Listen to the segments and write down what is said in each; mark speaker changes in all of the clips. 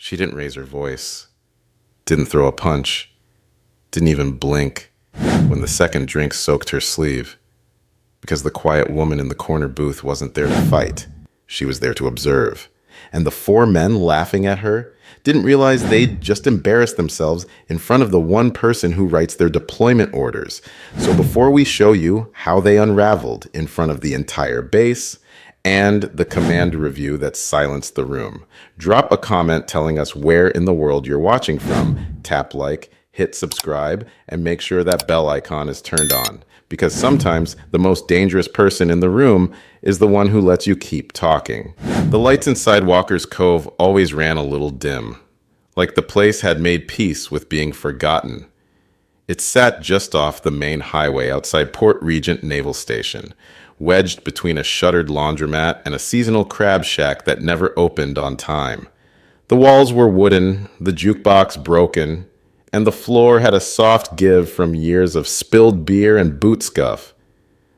Speaker 1: She didn't raise her voice, didn't throw a punch, didn't even blink when the second drink soaked her sleeve. Because the quiet woman in the corner booth wasn't there to fight. She was there to observe. And the four men laughing at her didn't realize they'd just embarrassed themselves in front of the one person who writes their deployment orders. So before we show you how they unraveled in front of the entire base and the command review that silenced the room, drop a comment telling us where in the world you're watching from. Tap like, hit subscribe, and make sure that bell icon is turned on. Because sometimes the most dangerous person in the room is the one who lets you keep talking. The lights inside Walker's Cove always ran a little dim, like the place had made peace with being forgotten. It sat just off the main highway outside Port Regent Naval Station, wedged between a shuttered laundromat and a seasonal crab shack that never opened on time. The walls were wooden, the jukebox broken, and the floor had a soft give from years of spilled beer and boot scuff.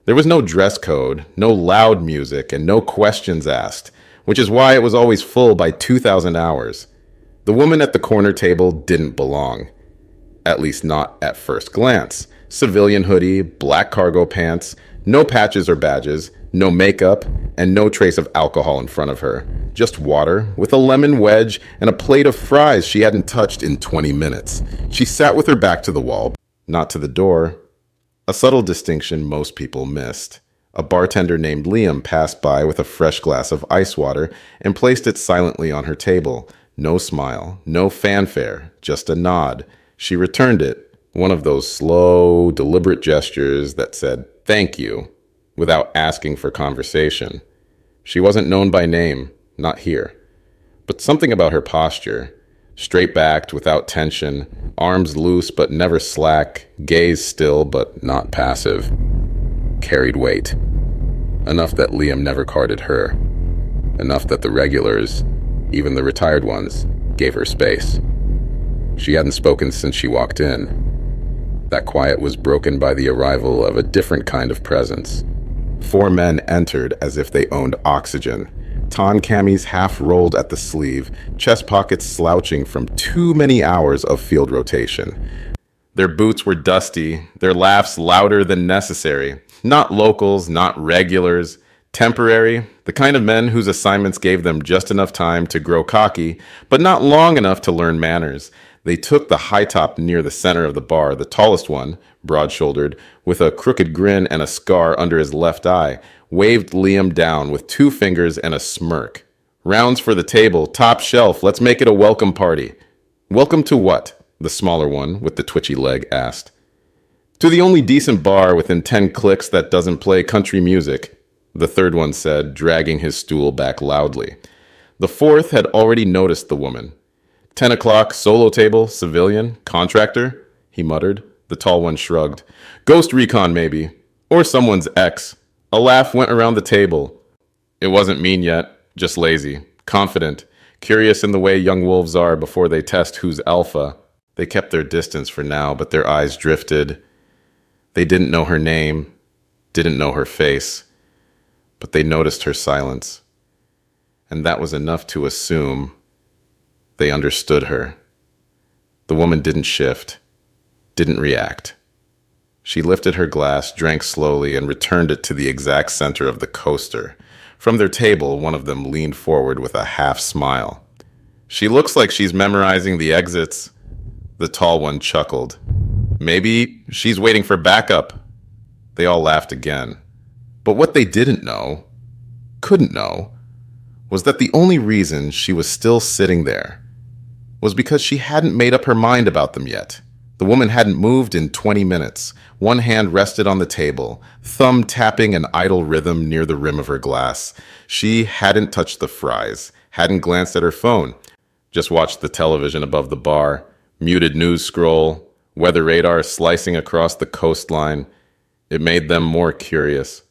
Speaker 1: There was no dress code, no loud music, and no questions asked, which is why it was always full by 2,000 hours. The woman at the corner table didn't belong. At least not at first glance. Civilian hoodie, black cargo pants, no patches or badges, no makeup, and no trace of alcohol in front of her. Just water, with a lemon wedge and a plate of fries she hadn't touched in 20 minutes. She sat with her back to the wall, not to the door. A subtle distinction most people missed. A bartender named Liam passed by with a fresh glass of ice water and placed it silently on her table. No smile, no fanfare, just a nod. She returned it, one of those slow, deliberate gestures that said, "Thank you," without asking for conversation. She wasn't known by name, not here. But something about her posture, straight-backed without tension, arms loose but never slack, gaze still but not passive, carried weight. Enough that Liam never carded her. Enough that the regulars, even the retired ones, gave her space. She hadn't spoken since she walked in. That quiet was broken by the arrival of a different kind of presence. Four men entered as if they owned oxygen. Ton camis half rolled at the sleeve, chest pockets slouching from too many hours of field rotation. Their boots were dusty, their laughs louder than necessary. Not locals, not regulars. Temporary, the kind of men whose assignments gave them just enough time to grow cocky, but not long enough to learn manners. They took the high top near the center of the bar, the tallest one, broad-shouldered, with a crooked grin and a scar under his left eye, waved Liam down with 2 fingers and a smirk. "Rounds for the table, top shelf, let's make it a welcome party." "Welcome to what?" the smaller one with the twitchy leg asked. "To the only decent bar within 10 clicks that doesn't play country music," the third one said, dragging his stool back loudly. The fourth had already noticed the woman. 10 o'clock, solo table, civilian, contractor, he muttered. The tall one shrugged. "Ghost recon, maybe. Or someone's ex." A laugh went around the table. It wasn't mean yet, just lazy, confident, curious in the way young wolves are before they test who's alpha. They kept their distance for now, but their eyes drifted. They didn't know her name, didn't know her face, but they noticed her silence. And that was enough to assume they understood her. The woman didn't shift, didn't react. She lifted her glass, drank slowly, and returned it to the exact center of the coaster. From their table, one of them leaned forward with a half smile. "She looks like she's memorizing the exits." The tall one chuckled. "Maybe she's waiting for backup." They all laughed again. But what they didn't know, couldn't know, was that the only reason she was still sitting there was because she hadn't made up her mind about them yet. The woman hadn't moved in 20 minutes. One hand rested on the table, thumb tapping an idle rhythm near the rim of her glass. She hadn't touched the fries, hadn't glanced at her phone, just watched the television above the bar, muted news scroll, weather radar slicing across the coastline. It made them more curious.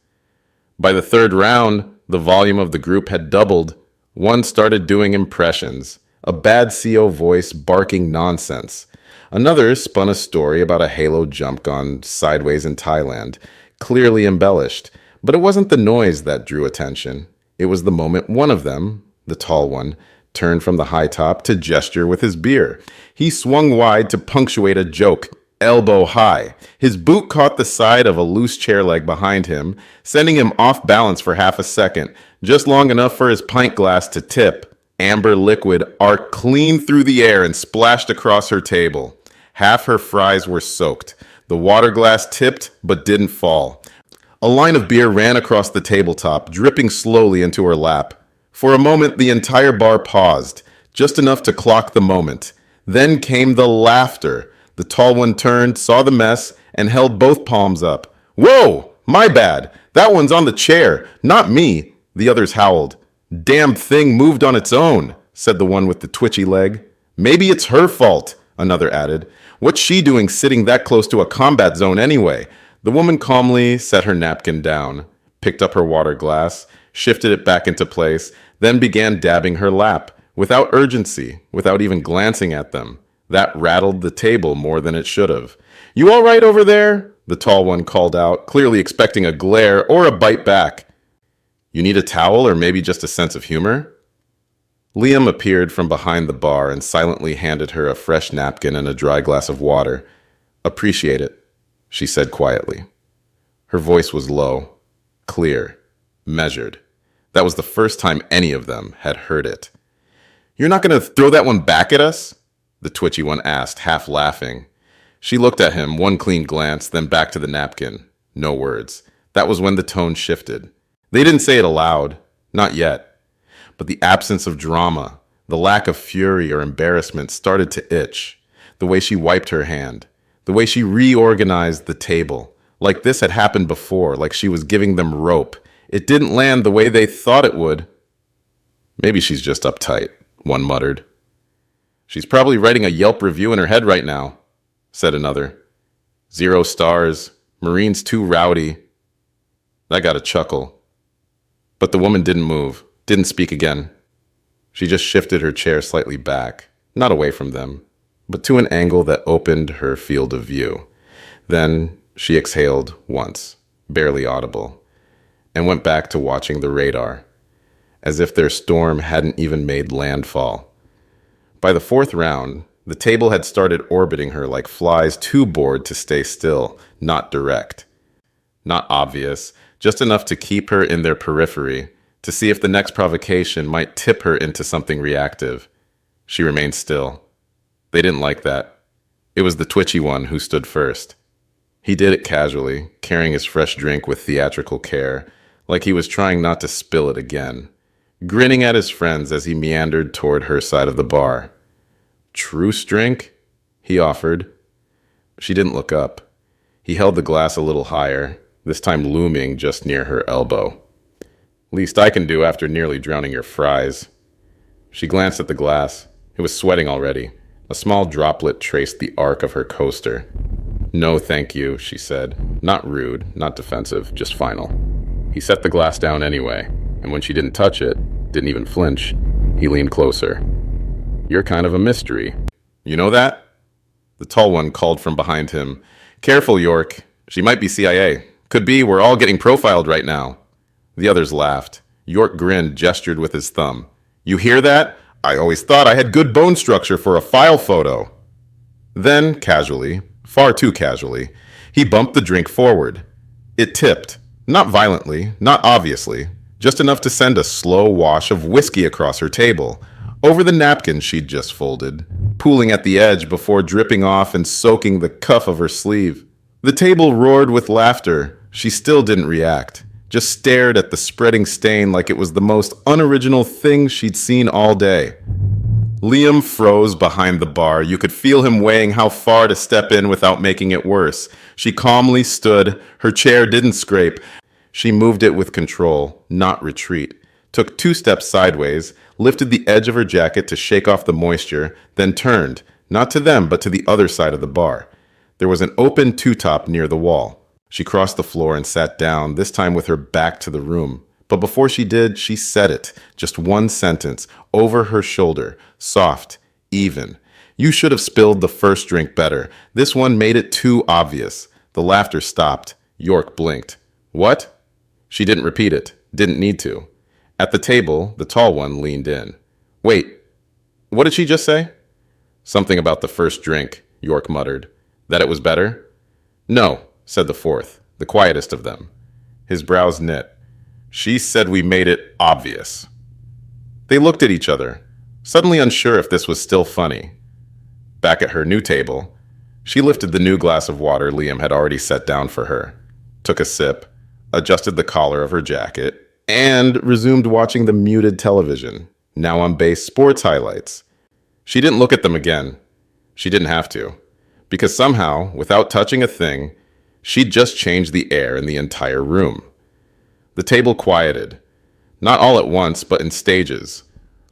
Speaker 1: By the third round, the volume of the group had doubled. One started doing impressions, a bad CO voice barking nonsense. Another spun a story about a Halo jump gone sideways in Thailand, clearly embellished. But it wasn't the noise that drew attention. It was the moment one of them, the tall one, turned from the high top to gesture with his beer. He swung wide to punctuate a joke, elbow high. His boot caught the side of a loose chair leg behind him, sending him off balance for half a second, just long enough for his pint glass to tip. Amber liquid arced clean through the air and splashed across her table. Half her fries were soaked. The water glass tipped but didn't fall. A line of beer ran across the tabletop, dripping slowly into her lap. For a moment, the entire bar paused, just enough to clock the moment. Then came the laughter. The tall one turned, saw the mess, and held both palms up. "Whoa! My bad! That one's on the chair, not me!" The others howled. "Damn thing moved on its own," said the one with the twitchy leg. "Maybe it's her fault," another added. "What's she doing sitting that close to a combat zone anyway?" The woman calmly set her napkin down, picked up her water glass, shifted it back into place, then began dabbing her lap, without urgency, without even glancing at them. That rattled the table more than it should have. "You all right over there?" the tall one called out, clearly expecting a glare or a bite back. "You need a towel or maybe just a sense of humor?" Liam appeared from behind the bar and silently handed her a fresh napkin and a dry glass of water. "Appreciate it," she said quietly. Her voice was low, clear, measured. That was the first time any of them had heard it. "You're not going to throw that one back at us?" the twitchy one asked, half laughing. She looked at him, one clean glance, then back to the napkin. No words. That was when the tone shifted. They didn't say it aloud. Not yet. But the absence of drama, the lack of fury or embarrassment started to itch. The way she wiped her hand. The way she reorganized the table. Like this had happened before, like she was giving them rope. It didn't land the way they thought it would. "Maybe she's just uptight," one muttered. "She's probably writing a Yelp review in her head right now," said another. "0 stars. Marine's too rowdy." I got a chuckle. But the woman didn't move, didn't speak again. She just shifted her chair slightly back, not away from them, but to an angle that opened her field of view. Then she exhaled once, barely audible, and went back to watching the radar, as if their storm hadn't even made landfall. By the 4th round, the table had started orbiting her like flies too bored to stay still, not direct. Not obvious, just enough to keep her in their periphery, to see if the next provocation might tip her into something reactive. She remained still. They didn't like that. It was the twitchy one who stood first. He did it casually, carrying his fresh drink with theatrical care, like he was trying not to spill it again, grinning at his friends as he meandered toward her side of the bar. "Truce drink?" he offered. She didn't look up. He held the glass a little higher, this time looming just near her elbow. "Least I can do after nearly drowning your fries." She glanced at the glass. It was sweating already. A small droplet traced the arc of her coaster. "No, thank you," she said. Not rude, not defensive, just final. He set the glass down anyway, and when she didn't touch it, didn't even flinch, he leaned closer. "You're kind of a mystery. You know that?" The tall one called from behind him. "Careful, York. She might be CIA. Could be we're all getting profiled right now." The others laughed. York grinned, gestured with his thumb. "You hear that? I always thought I had good bone structure for a file photo." Then, casually, far too casually, he bumped the drink forward. It tipped. Not violently, not obviously, just enough to send a slow wash of whiskey across her table, over the napkin she'd just folded, pooling at the edge before dripping off and soaking the cuff of her sleeve. The table roared with laughter. She still didn't react, just stared at the spreading stain like it was the most unoriginal thing she'd seen all day. Liam froze behind the bar. You could feel him weighing how far to step in without making it worse. She calmly stood. Her chair didn't scrape. She moved it with control, not retreat. Took 2 steps sideways, lifted the edge of her jacket to shake off the moisture, then turned, not to them, but to the other side of the bar. There was an open two-top near the wall. She crossed the floor and sat down, this time with her back to the room. But before she did, she said it, just one sentence, over her shoulder, soft, even. "You should have spilled the first drink better. This one made it too obvious." The laughter stopped. York blinked. "What?" She didn't repeat it, didn't need to. At the table, the tall one leaned in. "Wait, What did she just say? Something about the first drink, York muttered. That it was better? No, said the fourth, the quietest of them. His brows knit. She said we made it obvious. They looked at each other, suddenly unsure if this was still funny. Back at her new table, she lifted the new glass of water Liam had already set down for her, took a sip, adjusted the collar of her jacket, and resumed watching the muted television, now on base sports highlights. She didn't look at them again. She didn't have to, because somehow, without touching a thing, she'd just changed the air in the entire room. The table quieted, not all at once, but in stages,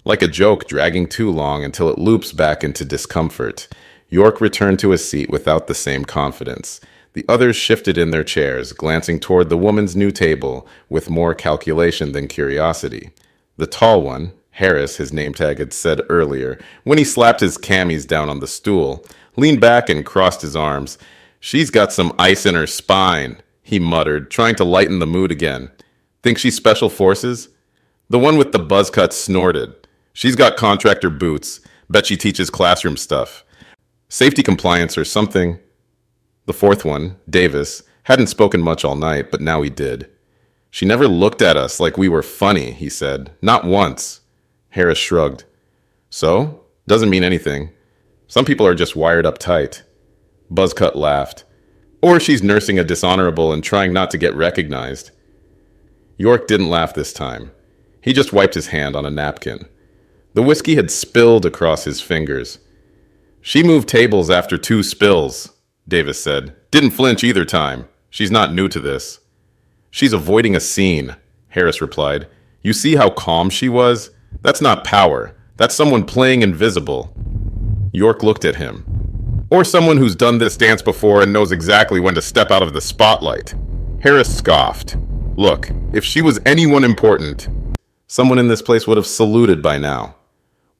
Speaker 1: like a joke dragging too long until it loops back into discomfort. York returned to his seat without the same confidence. The others shifted in their chairs, glancing toward the woman's new table with more calculation than curiosity. The tall one, Harris, his name tag had said earlier, when he slapped his camis down on the stool, leaned back and crossed his arms. She's got some ice in her spine, he muttered, trying to lighten the mood again. Think she's special forces? The one with the buzz cut snorted. She's got contractor boots. Bet she teaches classroom stuff. Safety compliance or something. The fourth one, Davis, hadn't spoken much all night, but now he did. She never looked at us like we were funny, he said. Not once. Harris shrugged. So? Doesn't mean anything. Some people are just wired up tight. Buzzcut laughed. Or she's nursing a dishonorable and trying not to get recognized. York didn't laugh this time. He just wiped his hand on a napkin. The whiskey had spilled across his fingers. She moved tables after 2 spills, Davis said. Didn't flinch either time. She's not new to this. She's avoiding a scene, Harris replied. You see how calm she was? That's not power. That's someone playing invisible. York looked at him. Or someone who's done this dance before and knows exactly when to step out of the spotlight. Harris scoffed. Look, if she was anyone important, someone in this place would have saluted by now.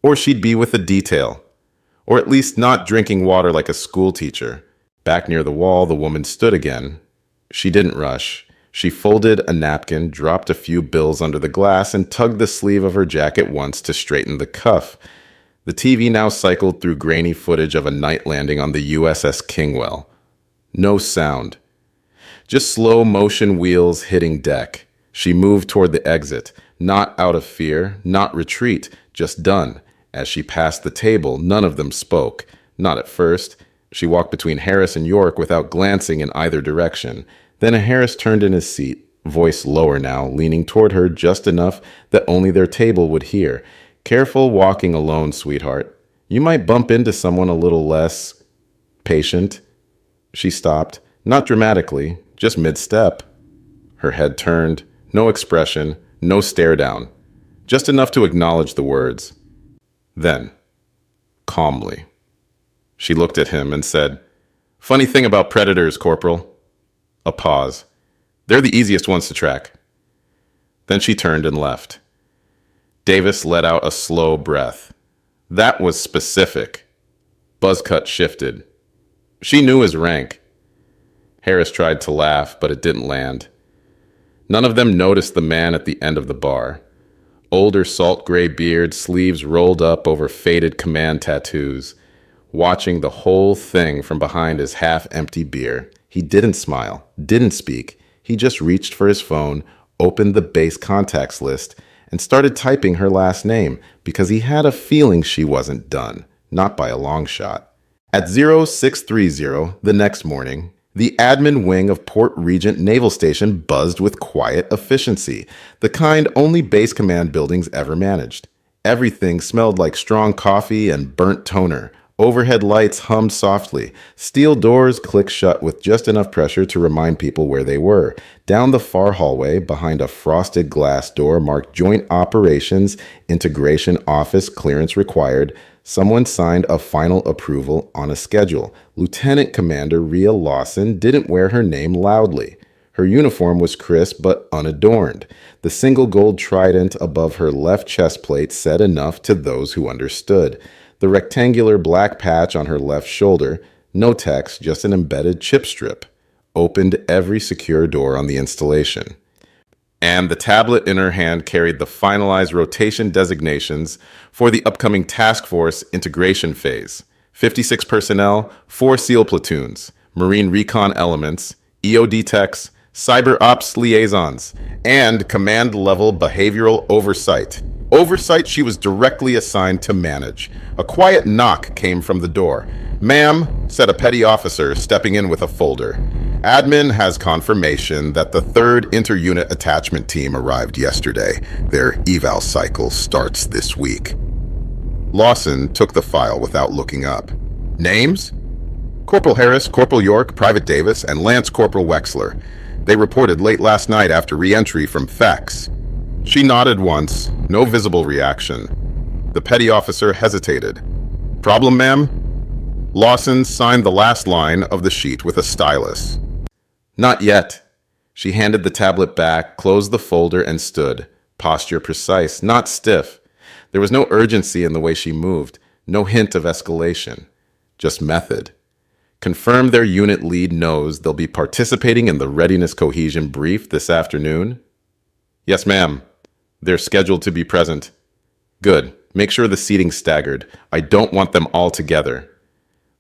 Speaker 1: Or she'd be with the detail. Or at least not drinking water like a school teacher. Back near the wall, the woman stood again. She didn't rush. She folded a napkin, dropped a few bills under the glass, and tugged the sleeve of her jacket once to straighten the cuff. The TV now cycled through grainy footage of a night landing on the USS Kingwell. No sound. Just slow motion wheels hitting deck. She moved toward the exit, not out of fear, not retreat, just done. As she passed the table, none of them spoke. Not at first. She walked between Harris and York without glancing in either direction. Then Harris turned in his seat, voice lower now, leaning toward her just enough that only their table would hear. Careful walking alone, sweetheart. You might bump into someone a little less patient. She stopped, not dramatically, just mid-step. Her head turned, no expression, no stare down, just enough to acknowledge the words. Then, calmly, she looked at him and said, Funny thing about predators, Corporal. A pause. They're the easiest ones to track. Then she turned and left. Davis let out a slow breath. That was specific. Buzzcut shifted. She knew his rank. Harris tried to laugh, but it didn't land. None of them noticed the man at the end of the bar. Older salt gray beard, sleeves rolled up over faded command tattoos. Watching the whole thing from behind his half-empty beer. He didn't smile, didn't speak. He just reached for his phone, opened the base contacts list, and started typing her last name because he had a feeling she wasn't done, not by a long shot. At 0630 the next morning, the admin wing of Port Regent Naval Station buzzed with quiet efficiency, the kind only base command buildings ever managed. Everything smelled like strong coffee and burnt toner. Overhead lights hummed softly. Steel doors clicked shut with just enough pressure to remind people where they were. Down the far hallway, behind a frosted glass door marked Joint Operations Integration Office Clearance Required, someone signed a final approval on a schedule. Lieutenant Commander Rhea Lawson didn't wear her name loudly. Her uniform was crisp but unadorned. The single gold trident above her left chest plate said enough to those who understood. The rectangular black patch on her left shoulder, no text, just an embedded chip strip, opened every secure door on the installation. and the tablet in her hand carried the finalized rotation designations for the upcoming task force integration phase. 56 personnel, 4 SEAL platoons, Marine recon elements, EOD techs, cyber ops liaisons, and command-level behavioral oversight. Oversight she was directly assigned to manage. A quiet knock came from the door. "Ma'am," said a petty officer, stepping in with a folder. "Admin has confirmation that the 3rd Inter-Unit Attachment Team arrived yesterday. Their eval cycle starts this week." Lawson took the file without looking up. Names? Corporal Harris, Corporal York, Private Davis, and Lance Corporal Wexler. They reported late last night after re-entry from FEX. She nodded once, no visible reaction. The petty officer hesitated. "Problem, ma'am?" Lawson signed the last line of the sheet with a stylus. "Not yet." She handed the tablet back, closed the folder, and stood, posture precise, not stiff. There was no urgency in the way she moved, no hint of escalation, just method. Confirm their unit lead knows they'll be participating in the Readiness Cohesion Brief this afternoon? "Yes, ma'am. They're scheduled to be present." "Good. Make sure the seating's staggered. I don't want them all together."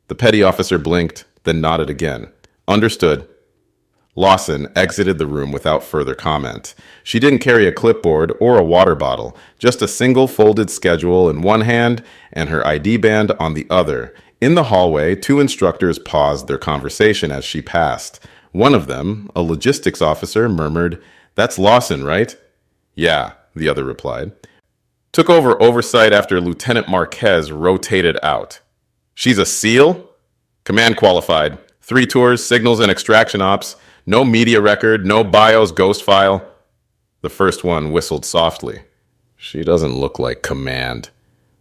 Speaker 1: The petty officer blinked, then nodded again. "Understood." Lawson exited the room without further comment. She didn't carry a clipboard or a water bottle, just a single folded schedule in one hand and her ID band on the other. In the hallway, 2 instructors paused their conversation as she passed. One of them, a logistics officer, murmured, "That's Lawson, right?" "Yeah," the other replied. "Took over oversight after Lieutenant Marquez rotated out." "She's a SEAL?" "Command qualified. 3 tours, signals and extraction ops. No media record, no BIOS ghost file." The first one whistled softly. "She doesn't look like command."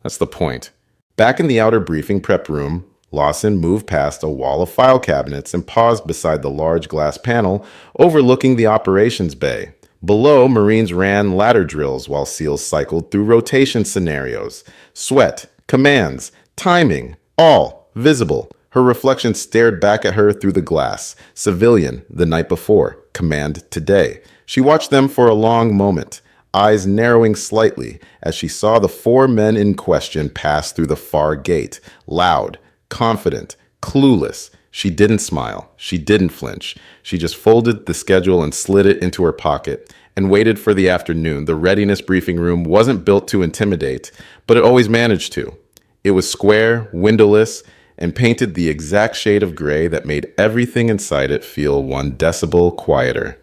Speaker 1: That's the point. Back in the outer briefing prep room, Lawson moved past a wall of file cabinets and paused beside the large glass panel overlooking the operations bay. Below, Marines ran ladder drills while SEALs cycled through rotation scenarios. Sweat, commands, timing, all visible. Her reflection stared back at her through the glass. Civilian the night before, command today. She watched them for a long moment, eyes narrowing slightly as she saw the 4 men in question pass through the far gate. Loud, confident, clueless. She didn't smile. She didn't flinch. She just folded the schedule and slid it into her pocket and waited for the afternoon. The readiness briefing room wasn't built to intimidate, but it always managed to. It was square, windowless, and painted the exact shade of gray that made everything inside it feel 1 decibel quieter.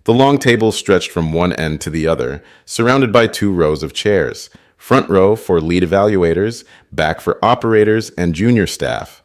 Speaker 1: The long table stretched from one end to the other, surrounded by 2 rows of chairs. Front row for lead evaluators, back for operators and junior staff.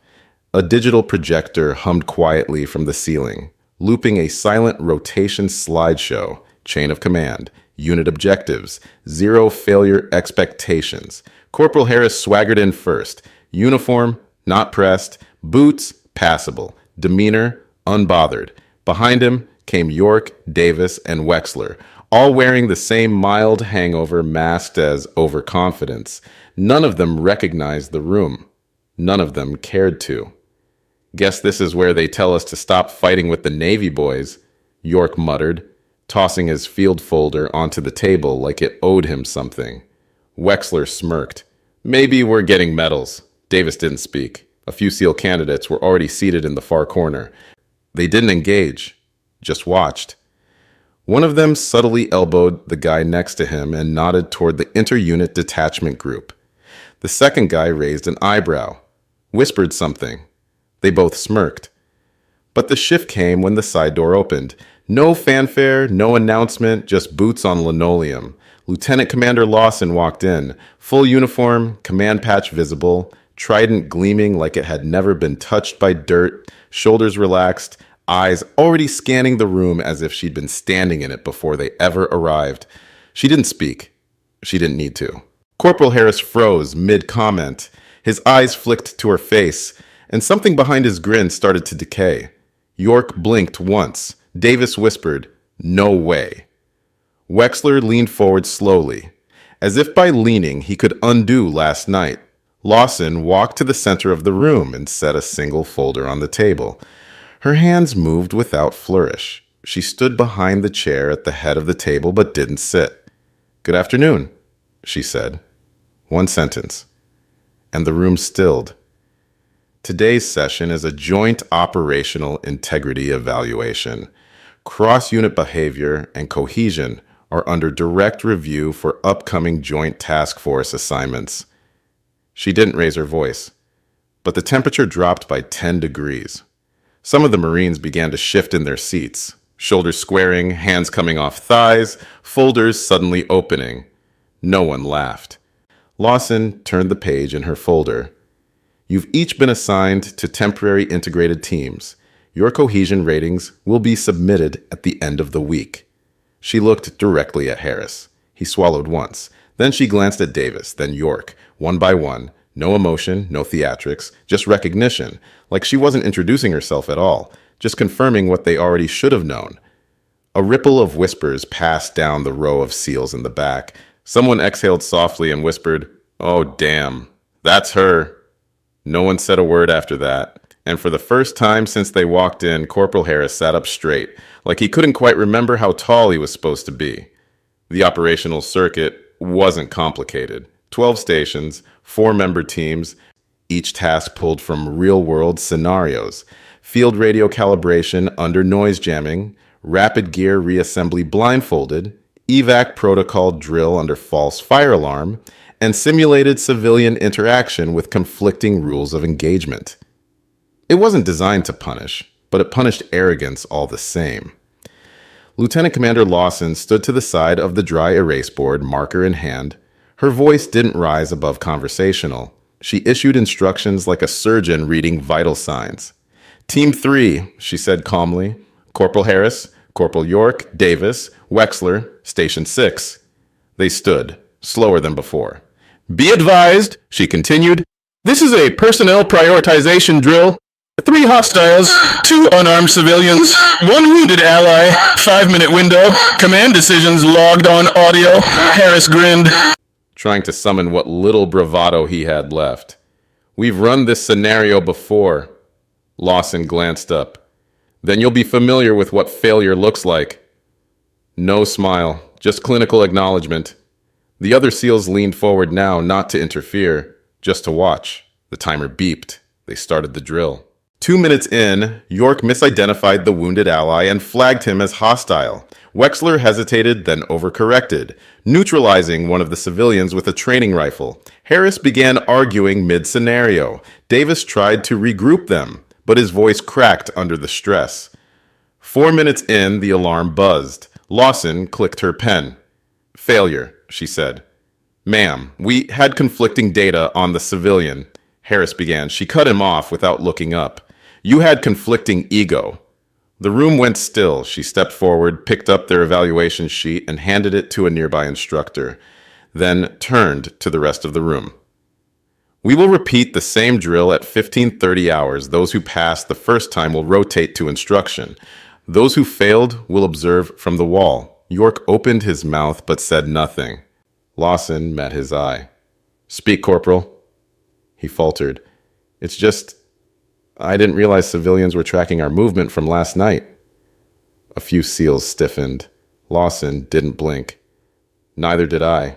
Speaker 1: A digital projector hummed quietly from the ceiling, looping a silent rotation slideshow, chain of command, unit objectives, 0 failure expectations. Corporal Harris swaggered in first. Uniform, not pressed. Boots, passable. Demeanor, unbothered. Behind him came York, Davis, and Wexler, all wearing the same mild hangover masked as overconfidence. None of them recognized the room. None of them cared to. "Guess this is where they tell us to stop fighting with the Navy boys," York muttered, tossing his field folder onto the table like it owed him something. Wexler smirked. "Maybe we're getting medals." Davis didn't speak. A few SEAL candidates were already seated in the far corner. They didn't engage, just watched. One of them subtly elbowed the guy next to him and nodded toward the inter-unit detachment group. The second guy raised an eyebrow, whispered something. They both smirked. But the shift came when the side door opened. No fanfare, no announcement, just boots on linoleum. Lieutenant Commander Lawson walked in, full uniform, command patch visible, trident gleaming like it had never been touched by dirt, shoulders relaxed, eyes already scanning the room as if she'd been standing in it before they ever arrived. She didn't speak. She didn't need to. Corporal Harris froze mid-comment. His eyes flicked to her face, and something behind his grin started to decay. York blinked once. Davis whispered, "No way." Wexler leaned forward slowly, as if by leaning he could undo last night. Lawson walked to the center of the room and set a single folder on the table. Her hands moved without flourish. She stood behind the chair at the head of the table but didn't sit. "Good afternoon," she said. One sentence. And the room stilled. Today's session is a joint operational integrity evaluation. Cross-unit behavior and cohesion are under direct review for upcoming joint task force assignments. She didn't raise her voice, but the temperature dropped by 10 degrees. Some of the Marines began to shift in their seats, shoulders squaring, hands coming off thighs, folders suddenly opening. No one laughed. Lawson turned the page in her folder. "You've each been assigned to temporary integrated teams. Your cohesion ratings will be submitted at the end of the week." She looked directly at Harris. He swallowed once. Then she glanced at Davis, then York, one by one. No emotion, no theatrics, just recognition, like she wasn't introducing herself at all, just confirming what they already should have known. A ripple of whispers passed down the row of SEALs in the back. Someone exhaled softly and whispered, "Oh, damn, that's her." No one said a word after that. And for the first time since they walked in, Corporal Harris sat up straight, like he couldn't quite remember how tall he was supposed to be. The operational circuit wasn't complicated. 12 stations, 4-member teams, each task pulled from real-world scenarios. Field radio calibration under noise jamming, rapid gear reassembly blindfolded, evac protocol drill under false fire alarm, and simulated civilian interaction with conflicting rules of engagement. It wasn't designed to punish, but it punished arrogance all the same. Lieutenant Commander Lawson stood to the side of the dry erase board, marker in hand. Her voice didn't rise above conversational. She issued instructions like a surgeon reading vital signs. "Team 3, she said calmly. "Corporal Harris, Corporal York, Davis, Wexler, Station 6. They stood, slower than before. "Be advised," she continued, "this is a personnel prioritization drill. 3 hostiles, 2 unarmed civilians, 1 wounded ally, 5-minute window, command decisions logged on audio." Harris grinned, trying to summon what little bravado he had left. "We've run this scenario before." Lawson glanced up. "Then you'll be familiar with what failure looks like." No smile, just clinical acknowledgement. The other SEALs leaned forward now, not to interfere, just to watch. The timer beeped. They started the drill. 2 minutes in, York misidentified the wounded ally and flagged him as hostile. Wexler hesitated, then overcorrected, neutralizing one of the civilians with a training rifle. Harris began arguing mid-scenario. Davis tried to regroup them, but his voice cracked under the stress. 4 minutes in, the alarm buzzed. Lawson clicked her pen. "Failure," she said. "Ma'am, we had conflicting data on the civilian." Harris began. She cut him off without looking up. "You had conflicting ego." The room went still. She stepped forward, picked up their evaluation sheet, and handed it to a nearby instructor, then turned to the rest of the room. "We will repeat the same drill at 15:30 hours. Those who passed the first time will rotate to instruction. Those who failed will observe from the wall." York opened his mouth but said nothing. Lawson met his eye. "Speak, Corporal." He faltered. "It's just, I didn't realize civilians were tracking our movement from last night." A few SEALs stiffened. Lawson didn't blink. "Neither did I.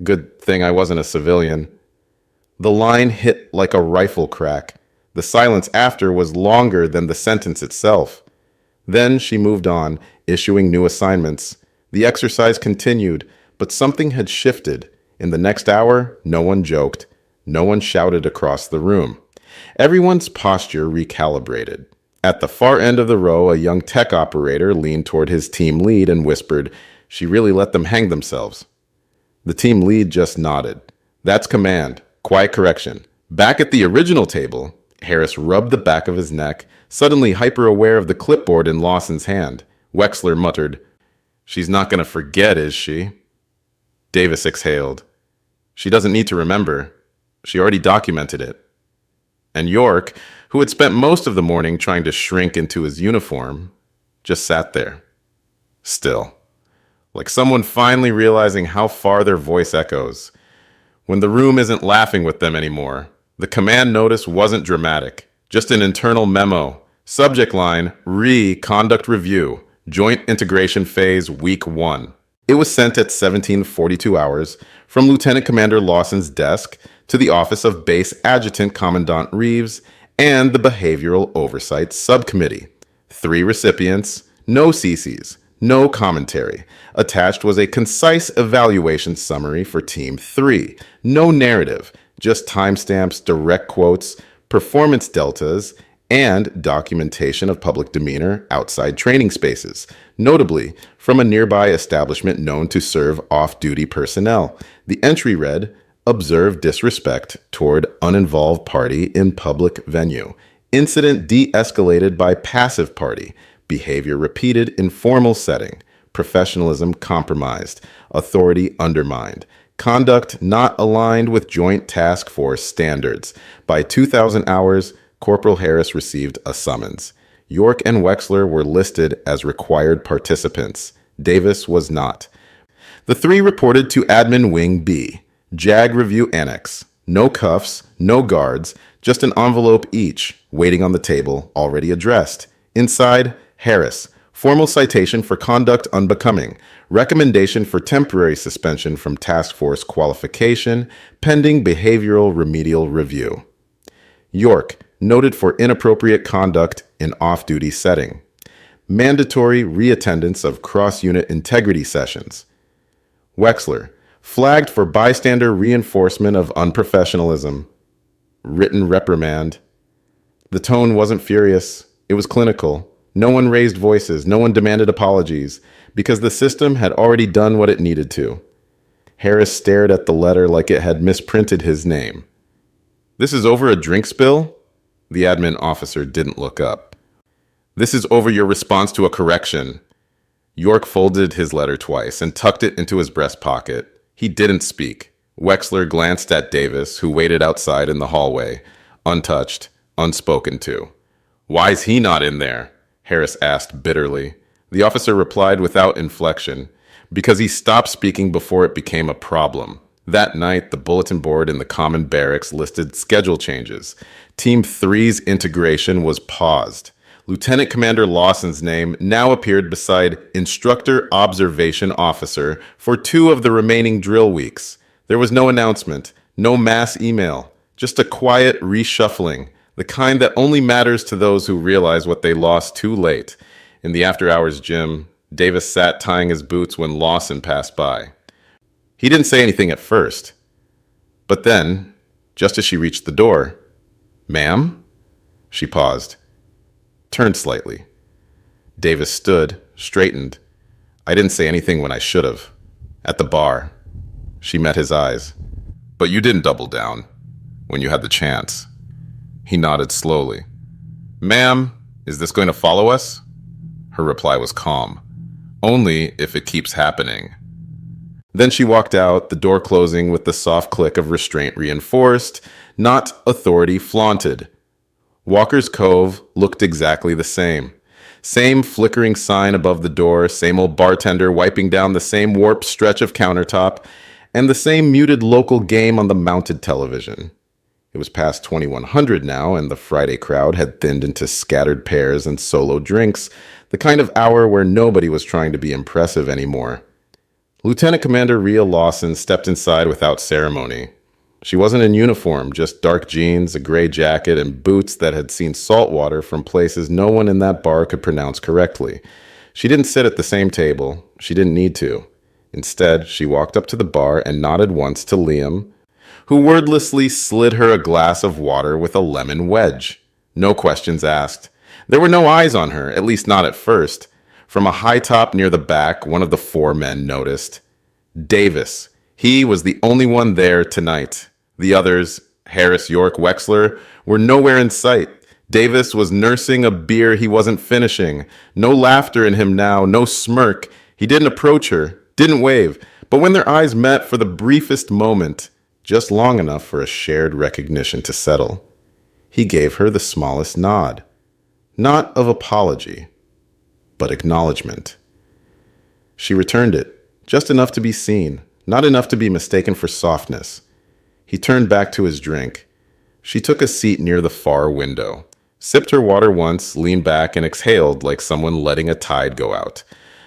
Speaker 1: Good thing I wasn't a civilian." The line hit like a rifle crack. The silence after was longer than the sentence itself. Then she moved on, issuing new assignments. The exercise continued, but something had shifted. In the next hour, no one joked. No one shouted across the room. Everyone's posture recalibrated. At the far end of the row, a young tech operator leaned toward his team lead and whispered, "She really let them hang themselves." The team lead just nodded. "That's command. Quiet correction." Back at the original table, Harris rubbed the back of his neck, suddenly hyper-aware of the clipboard in Lawson's hand. Wexler muttered, "She's not going to forget, is she?" Davis exhaled. "She doesn't need to remember. She already documented it." And York, who had spent most of the morning trying to shrink into his uniform, just sat there, still, like someone finally realizing how far their voice echoes. When the room isn't laughing with them anymore, the command notice wasn't dramatic, just an internal memo. Subject line, conduct review. Joint Integration Phase, Week 1. It was sent at 17:42 hours from Lieutenant Commander Lawson's desk to the office of Base Adjutant Commandant Reeves and the Behavioral Oversight Subcommittee. 3 recipients, no CCs, no commentary. Attached was a concise evaluation summary for Team 3. No narrative, just timestamps, direct quotes, performance deltas, and documentation of public demeanor outside training spaces, notably from a nearby establishment known to serve off-duty personnel. The entry read, "Observe disrespect toward uninvolved party in public venue. Incident de-escalated by passive party. Behavior repeated in formal setting. Professionalism compromised. Authority undermined. Conduct not aligned with Joint Task Force standards. By 2,000 hours, Corporal Harris received a summons. York and Wexler were listed as required participants. Davis was not. The 3 reported to Admin Wing B. JAG Review Annex. No cuffs, no guards, just an envelope each, waiting on the table, already addressed. Inside, Harris. Formal citation for conduct unbecoming. Recommendation for temporary suspension from task force qualification, pending behavioral remedial review. York. Noted for inappropriate conduct in off-duty setting. Mandatory reattendance of cross-unit integrity sessions. Wexler. Flagged for bystander reinforcement of unprofessionalism. Written reprimand. The tone wasn't furious. It was clinical. No one raised voices. No one demanded apologies, because the system had already done what it needed to. Harris stared at the letter like it had misprinted his name. "This is over a drink spill?" The admin officer didn't look up. "This is over your response to a correction." York folded his letter twice and tucked it into his breast pocket. He didn't speak. Wexler glanced at Davis, who waited outside in the hallway, untouched, unspoken to. "Why's he not in there?" Harris asked bitterly. The officer replied without inflection, "Because he stopped speaking before it became a problem." That night, the bulletin board in the common barracks listed schedule changes. Team 3's integration was paused. Lieutenant Commander Lawson's name now appeared beside Instructor Observation Officer for 2 of the remaining drill weeks. There was no announcement, no mass email, just a quiet reshuffling, the kind that only matters to those who realize what they lost too late. In the after-hours gym, Davis sat tying his boots when Lawson passed by. He didn't say anything at first. But then, just as she reached the door, "Ma'am?" She paused, turned slightly. Davis stood, straightened. "I didn't say anything when I should have. At the bar." She met his eyes. "But you didn't double down when you had the chance." He nodded slowly. "Ma'am, is this going to follow us?" Her reply was calm. "Only if it keeps happening." Then she walked out, the door closing with the soft click of restraint reinforced, not authority flaunted. Walker's Cove looked exactly the same. Same flickering sign above the door, same old bartender wiping down the same warped stretch of countertop, and the same muted local game on the mounted television. It was past 2100 now, and the Friday crowd had thinned into scattered pairs and solo drinks, the kind of hour where nobody was trying to be impressive anymore. Lieutenant Commander Rhea Lawson stepped inside without ceremony. She wasn't in uniform, just dark jeans, a gray jacket, and boots that had seen salt water from places no one in that bar could pronounce correctly. She didn't sit at the same table. She didn't need to. Instead, she walked up to the bar and nodded once to Liam, who wordlessly slid her a glass of water with a lemon wedge. No questions asked. There were no eyes on her, at least not at first. From a high top near the back, one of the 4 men noticed. Davis. He was the only one there tonight. The others, Harris, York, Wexler, were nowhere in sight. Davis was nursing a beer he wasn't finishing. No laughter in him now, no smirk. He didn't approach her, didn't wave. But when their eyes met for the briefest moment, just long enough for a shared recognition to settle, he gave her the smallest nod. Not of apology, but acknowledgement. She returned it, just enough to be seen, not enough to be mistaken for softness. He turned back to his drink. She took a seat near the far window. sipped her water once, leaned back, and exhaled like someone letting a tide go out.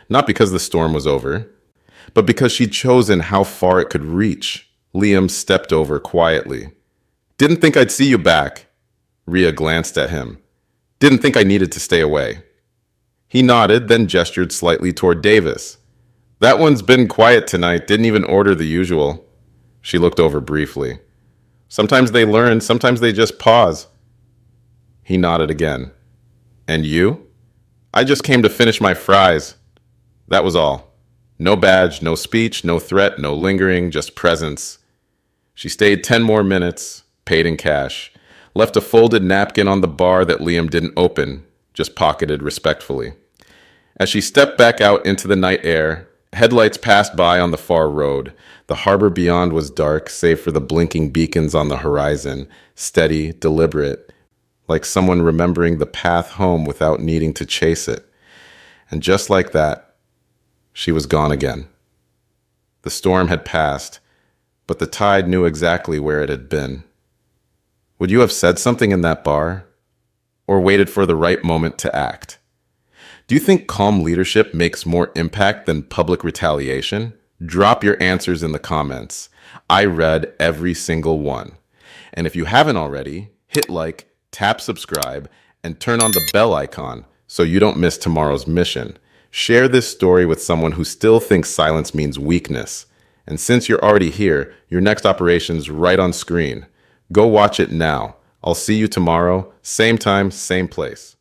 Speaker 1: Not because the storm was over, but because she'd chosen how far it could reach. Liam stepped over quietly. Didn't think I'd see you back. Rhea glanced at him. Didn't think I needed to stay away. He nodded, then gestured slightly toward Davis. That one's been quiet tonight, didn't even order the usual. She looked over briefly. Sometimes they learn, sometimes they just pause. He nodded again. And you? I just came to finish my fries. That was all. No badge, no speech, no threat, no lingering, just presence. She stayed 10 more minutes, paid in cash, left a folded napkin on the bar that Liam didn't open, just pocketed respectfully. As she stepped back out into the night air, headlights passed by on the far road. The harbor beyond was dark, save for the blinking beacons on the horizon, steady, deliberate, like someone remembering the path home without needing to chase it. And just like that, she was gone again. The storm had passed, but the tide knew exactly where it had been. Would you have said something in that bar? Or waited for the right moment to act? Do you think calm leadership makes more impact than public retaliation? Drop your answers in the comments. I read every single one. And if you haven't already, hit like, tap subscribe, and turn on the bell icon so you don't miss tomorrow's mission. Share this story with someone who still thinks silence means weakness. And since you're already here, your next operation's right on screen. Go watch it now. I'll see you tomorrow, same time, same place.